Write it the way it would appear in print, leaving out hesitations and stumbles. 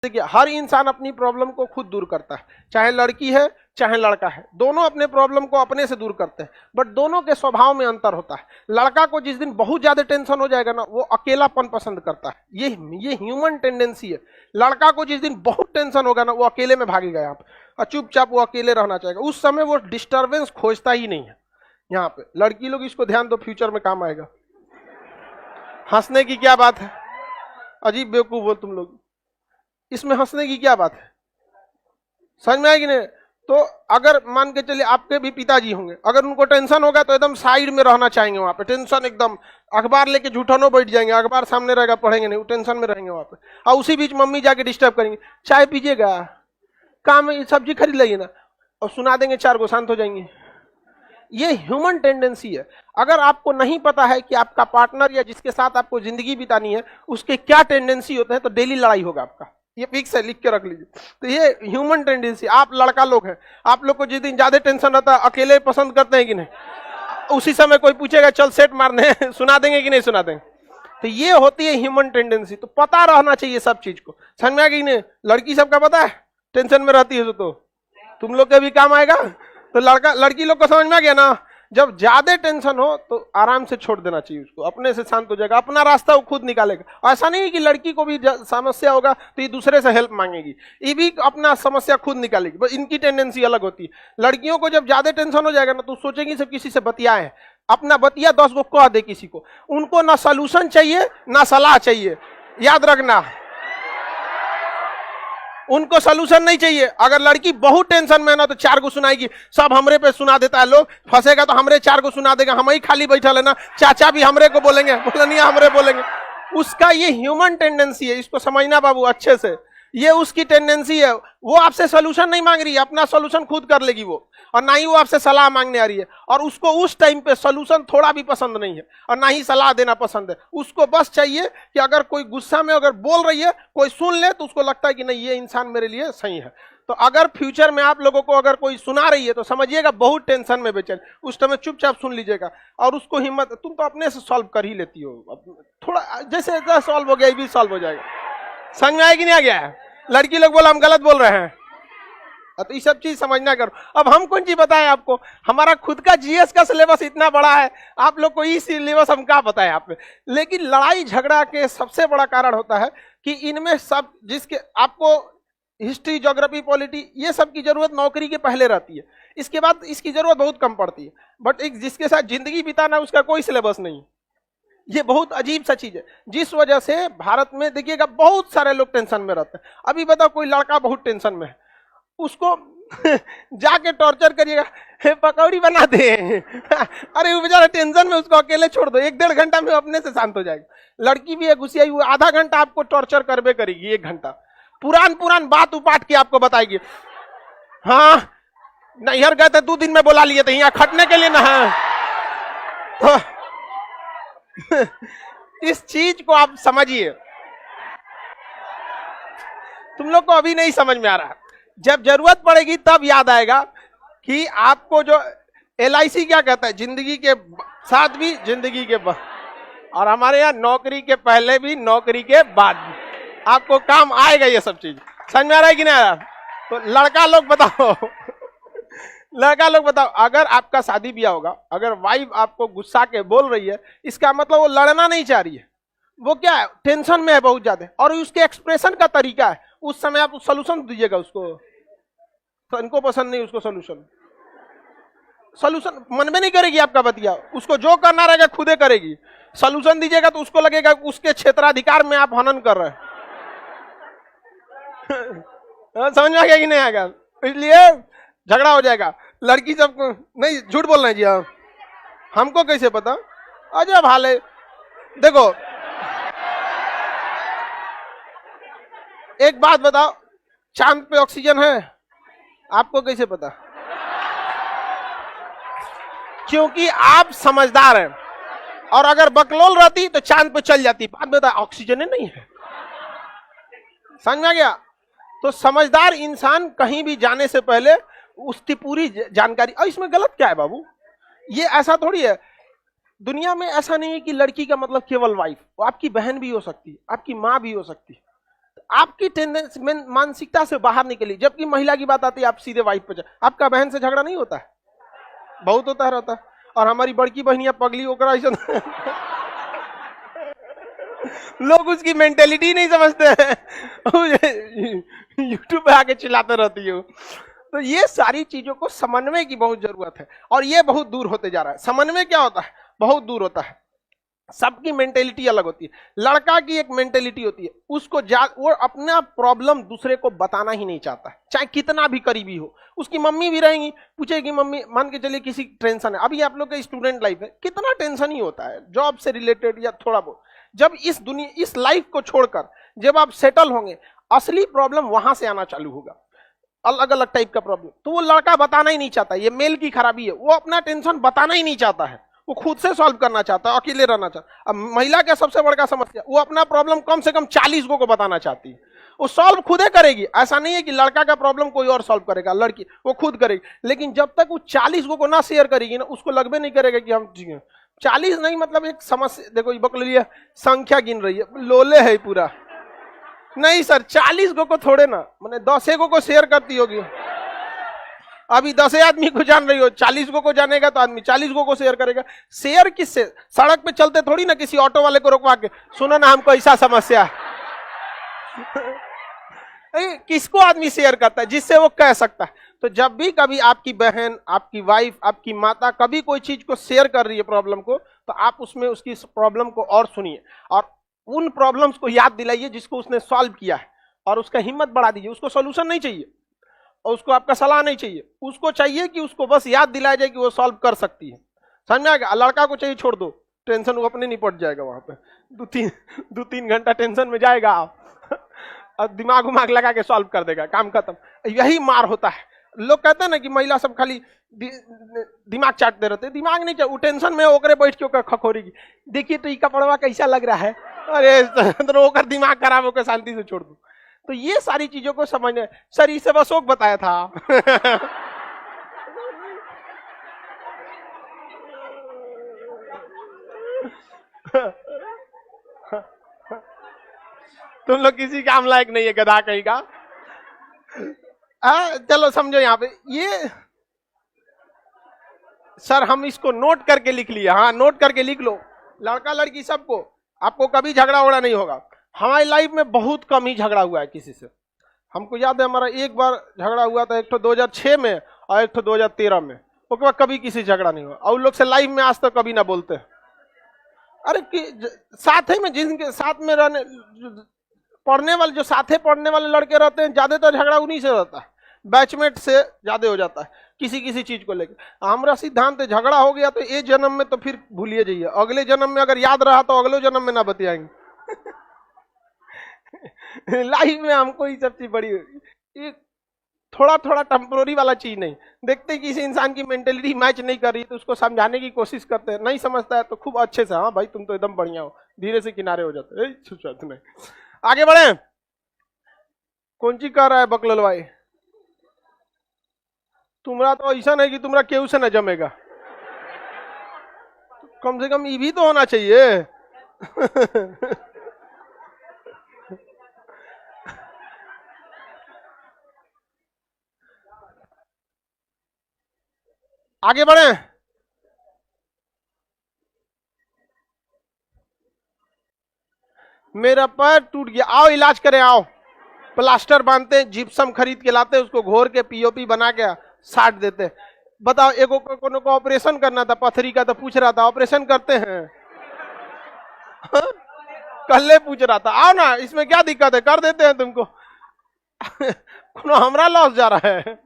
देखिए, हर इंसान अपनी प्रॉब्लम को खुद दूर करता है, चाहे लड़की है चाहे लड़का है, दोनों अपने प्रॉब्लम को अपने से दूर करते हैं, बट दोनों के स्वभाव में अंतर होता है। लड़का को जिस दिन बहुत ज्यादा टेंशन हो जाएगा ना, वो अकेलापन पसंद करता है, ये ह्यूमन टेंडेंसी है। लड़का को जिस दिन बहुत टेंशन होगा ना, वो अकेले में भागेगा यहाँ पे और चुपचाप वो अकेले रहना चाहेगा, उस समय वो डिस्टर्बेंस खोजता ही नहीं है। यहाँ पे लड़की लोग इसको ध्यान दो, फ्यूचर में काम आएगा। हंसने की क्या बात है, अजीब बेवकूफ हो तुम लोग, इसमें हंसने की क्या बात है, समझ में आएगी नहीं? तो अगर मान के चलिए आपके भी पिताजी होंगे, अगर उनको टेंशन होगा तो एकदम साइड में रहना चाहेंगे, वहां पे टेंशन एकदम, अखबार लेके झूठनो बैठ जाएंगे, अखबार सामने रहेगा पढ़ेंगे नहीं, वो टेंशन में रहेंगे वहां पे, और उसी बीच मम्मी जाके डिस्टर्ब करेंगे, चाय पीजिएगा, काम सब्जी खरीद लाइए ना, और सुना देंगे 4 गो, शांत हो जाएंगे। ये ह्यूमन टेंडेंसी है। अगर आपको नहीं पता है कि आपका पार्टनर या जिसके साथ आपको जिंदगी बितानी है उसके क्या टेंडेंसी होते हैं, तो डेली लड़ाई होगा आपका, ये फिक्स है, लिख के रख लीजिए। तो ये ह्यूमन टेंडेंसी, आप लड़का लोग हैं, आप लोग को जिस दिन ज्यादा टेंशन रहता है, अकेले पसंद करते हैं कि नहीं? उसी समय कोई पूछेगा चल सेट मारने सुना देंगे कि नहीं सुना देंगे? तो ये होती है ह्यूमन टेंडेंसी। तो पता रहना चाहिए सब चीज को, समझ में आ गई नहीं? लड़की सबका पता है, टेंशन में रहती है तो तुम लोग के भी काम आएगा। तो लड़की लोग को समझ में आ गया ना, जब ज्यादा टेंशन हो तो आराम से छोड़ देना चाहिए उसको, अपने से शांत हो जाएगा, अपना रास्ता वो खुद निकालेगा। ऐसा नहीं है कि लड़की को भी समस्या होगा तो ये दूसरे से हेल्प मांगेगी, ये भी अपना समस्या खुद निकालेगी, बस इनकी टेंडेंसी अलग होती है। लड़कियों को जब ज्यादा टेंशन हो जाएगा ना, तो सोचेंगी सब किसी से बतियाए, अपना बतिया 10 गो कह दे किसी को, उनको ना सॉल्यूशन चाहिए ना सलाह चाहिए, याद रखना, उनको सॉल्यूशन नहीं चाहिए। अगर लड़की बहुत टेंशन में ना तो 4 गो सुनाएगी, सब हमरे पे सुना देता है, लोग फंसेगा तो हमरे 4 गो सुना देगा, हम ही खाली बैठा लेना, चाचा भी हमरे को बोलेंगे, बोलनी हमरे बोलेंगे। उसका ये ह्यूमन टेंडेंसी है, इसको समझना बाबू अच्छे से, ये उसकी टेंडेंसी है। वो आपसे सोल्यूशन नहीं मांग रही है, अपना सोल्यूशन खुद कर लेगी वो, और ना ही वो आपसे सलाह मांगने आ रही है, और उसको उस टाइम पे सोल्यूशन थोड़ा भी पसंद नहीं है और ना ही सलाह देना पसंद है। उसको बस चाहिए कि अगर कोई गुस्सा में अगर बोल रही है, कोई सुन ले, तो उसको लगता है कि नहीं ये इंसान मेरे लिए सही है। तो अगर फ्यूचर में आप लोगों को अगर कोई सुना रही है तो समझिएगा बहुत टेंशन में बेचैन, उस समय चुपचाप सुन लीजिएगा और उसको हिम्मत, तुम तो अपने से सॉल्व कर ही लेती हो, थोड़ा जैसे सॉल्व हो गया ये भी सॉल्व हो जाएगा। समझ में आया कि नहीं आ गया है? लड़की लोग बोला हम गलत बोल रहे हैं, तो ये सब चीज समझना करो। अब हम कौन चीज बताएं आपको, हमारा खुद का जीएस का सिलेबस इतना बड़ा है, आप लोग को ये सिलेबस हम क्या बताएं आप में। लेकिन लड़ाई झगड़ा के सबसे बड़ा कारण होता है कि इनमें सब, जिसके आपको हिस्ट्री, ज्योग्राफी, पॉलिटी, ये सब की जरूरत नौकरी के पहले रहती है, इसके बाद इसकी जरूरत बहुत कम पड़ती है। बट एक जिसके साथ जिंदगी बिताना उसका कोई सिलेबस नहीं, ये बहुत अजीब सा चीज है, जिस वजह से भारत में देखिएगा बहुत सारे लोग टेंशन में रहते हैं। अभी बताओ कोई लड़का बहुत टेंशन में है, उसको जाके टॉर्चर करिएगा, पकौड़ी बना दे अरे वो बेचारा टेंशन में, उसको अकेले छोड़ दो, 1-1.5 घंटा में अपने से शांत हो जाएगा। लड़की भी है गुस्सियाई हुई, आधा घंटा आपको टॉर्चर करबे करेगी, 1 घंटा पुरान बात उपाट के आपको बताएगी। हाँ नैहर गए थे 2 दिन में बुला लिए थे यहाँ खटने के लिए ना है। तो इस चीज को आप समझिए, तुम लोग को अभी नहीं समझ में आ रहा, जब जरूरत पड़ेगी तब याद आएगा कि आपको जो LIC क्या कहता है, जिंदगी के साथ भी जिंदगी के बाद, और हमारे यहाँ नौकरी के पहले भी नौकरी के बाद भी आपको काम आएगा ये सब चीज। समझ में आ रहा है कि नहीं आ रहा? तो लड़का लोग बताओ लड़का लोग बताओ, अगर आपका शादी ब्याह होगा, अगर वाइफ आपको गुस्सा के बोल रही है, इसका मतलब वो लड़ना नहीं चाह रही है, वो क्या है, टेंशन में है बहुत ज्यादा, और उसके एक्सप्रेशन का तरीका है, उस समय आप सोल्यूशन दीजिएगा उसको, तो इनको पसंद नहीं उसको सोल्यूशन मन में नहीं करेगी आपका बतिया, उसको जो करना रहेगा खुदे करेगी। सोल्यूशन दीजिएगा तो उसको लगेगा उसके क्षेत्राधिकार में आप हनन कर रहे हैं समझ में आ गया कि नहीं आएगा? इसलिए झगड़ा हो जाएगा। लड़की सबको नहीं, झूठ बोलना है जी, हाँ हमको कैसे पता, अजब हाल है। देखो एक बात बताओ, चांद पे ऑक्सीजन है, आपको कैसे पता? क्योंकि आप समझदार हैं, और अगर बकलोल रहती तो चांद पे चल जाती, बात बता ऑक्सीजन ही नहीं है। समझ में आ गया? तो समझदार इंसान कहीं भी जाने से पहले उसकी पूरी जानकारी, और इसमें गलत क्या है बाबू, ये ऐसा थोड़ी है, दुनिया में ऐसा नहीं है कि लड़की का मतलब केवल वाइफ, वो आपकी बहन भी हो सकती है, आपकी माँ भी हो सकती है, आपकी टेंडेंसी मानसिकता से बाहर निकली। जबकि महिला की बात आती है आप सीधे वाइफ पे जाए। आपका बहन से झगड़ा नहीं होता है? बहुत होता रहता है। और हमारी बड़की बहनियां पगली होकर ऐसा लोग उसकी मेंटेलिटी नहीं समझते हैं, यूट्यूब पे आके चिल्लाते रहती हो। तो ये सारी चीजों को समन्वय की बहुत जरूरत है, और ये बहुत दूर होते जा रहा है। समन्वय क्या होता है? बहुत दूर होता है। सबकी मेंटेलिटी अलग होती है। लड़का की एक मेंटेलिटी होती है, उसको वो अपना प्रॉब्लम दूसरे को बताना ही नहीं चाहता है, चाहे कितना भी करीबी हो। उसकी मम्मी भी रहेंगी, पूछेगी मम्मी, मान के चलिए किसी टेंशन है, अभी आप लोग का स्टूडेंट लाइफ है, कितना टेंशन ही होता है जॉब से रिलेटेड या थोड़ा बहुत। जब इस लाइफ को छोड़कर जब आप सेटल होंगे, असली प्रॉब्लम वहां से आना चालू होगा, अलग अलग टाइप का प्रॉब्लम। तो वो लड़का बताना ही नहीं चाहता, ये मेल की खराबी है, वो अपना टेंशन बताना ही नहीं चाहता है, वो खुद से सॉल्व करना चाहता है, अकेले रहना चाहता है। अब महिला का सबसे बड़ा समस्या, वो अपना प्रॉब्लम कम से कम 40 को बताना चाहती है। वो सॉल्व खुद ही करेगी, ऐसा नहीं है कि लड़का का प्रॉब्लम कोई और सॉल्व करेगा, लड़की वो खुद करेगी। लेकिन जब तक वो 40 को ना शेयर करेगी ना, उसको लगभग नहीं करेगा कि हम 40 नहीं, मतलब एक समस्या। देखो बकलिया संख्या गिन रही है, लोले है पूरा। नहीं सर, 40 को थोड़े ना, मैंने 10 को शेयर करती होगी। अभी 10 आदमी को जान रही हो, 40 को जानेगा तो आदमी 40 को शेयर करेगा। शेयर किससे? सड़क पे चलते थोड़ी ना किसी ऑटो वाले को रोकवा के, सुनो ना हमको ऐसा समस्या है। किसको आदमी शेयर करता है? जिससे वो कह सकता है। तो जब भी कभी आपकी बहन, आपकी वाइफ, आपकी माता कभी कोई चीज को शेयर कर रही है प्रॉब्लम को, तो आप उसमें उसकी प्रॉब्लम को और सुनिए, और उन प्रॉब्लम्स को याद दिलाइए जिसको उसने सॉल्व किया है, और उसका हिम्मत बढ़ा दीजिए। उसको सोल्यूशन नहीं चाहिए और उसको आपका सलाह नहीं चाहिए, उसको चाहिए कि उसको बस याद दिलाया जाए कि वो सॉल्व कर सकती है। समझ में आ गया? लड़का को चाहिए छोड़ दो, टेंशन वो अपने निपट जाएगा। वहां पे 2-3 घंटा टेंशन में जाएगा आप और दिमाग उमाग लगा के सॉल्व कर देगा, काम खत्म। यही मार होता है। लोग कहते हैं ना कि महिला सब खाली दिमाग चाटते रहते, दिमाग नहीं, वो टेंशन में ओकरे बैठ के खखोरेगी, देखिए तो ये कपड़वा कैसा लग रहा है, अरे तो ओकर दिमाग खराब होकर शांति से छोड़ दो। तो ये सारी चीजों को समझने, सर इसे बस ओक बताया था। तुम लोग किसी काम लायक नहीं है, गधा कहीं का। चलो समझो यहाँ पे ये, सर हम इसको नोट करके लिख लिए। हाँ नोट करके लिख लो, लड़का लड़की सबको, आपको कभी झगड़ा उगड़ा नहीं होगा। हमारी लाइफ में बहुत कम ही झगड़ा हुआ है किसी से। हमको याद है हमारा एक बार झगड़ा हुआ था, एक तो 2006 में और एक तो 2013 में। उसके बाद कभी किसी झगड़ा नहीं हुआ, और उन लोग से लाइफ में आज तक कभी ना बोलते। अरे साथ ही में जिनके साथ में रहने पढ़ने वाले, जो साथे पढ़ने वाले लड़के रहते हैं, ज्यादातर झगड़ा उन्हीं से रहता है, बैचमेट से ज्यादा हो जाता है किसी किसी चीज को लेकर। हमारा सिद्धांत है, झगड़ा हो गया तो ये जन्म में तो फिर भूलिए जाइए, अगले जन्म में अगर याद रहा तो अगले जन्म में ना बतियाएंगे। लाइफ में हमको ये सब चीज बड़ी, ये थोड़ा थोड़ा टेम्पोररी वाला चीज नहीं देखते। किसी इंसान की मेंटेलिटी मैच नहीं कर रही तो उसको समझाने की कोशिश करते हैं, नहीं समझता है तो खूब अच्छे से, हाँ भाई तुम तो एकदम बढ़िया हो, धीरे से किनारे हो जाते हैं। आगे बढ़े। कौन ची कर रहा है बकलोल भाई? तुम्हारा तो ऐसा नहीं कि तुम्हारा केहू से न जमेगा, कम से कम ये भी तो होना चाहिए। आगे बढ़े। मेरा पैर टूट गया, आओ इलाज करें, आओ। प्लास्टर बांधते हैं, जिप्सम खरीद के लाते हैं, उसको घोर के पीओपी बना के साट देते हैं। बताओ, एगो को ऑपरेशन करना था पथरी का, तो पूछ रहा था ऑपरेशन करते हैं? कल पूछ रहा था, आओ ना इसमें क्या दिक्कत है, कर देते हैं तुमको। हमरा लॉस जा रहा है।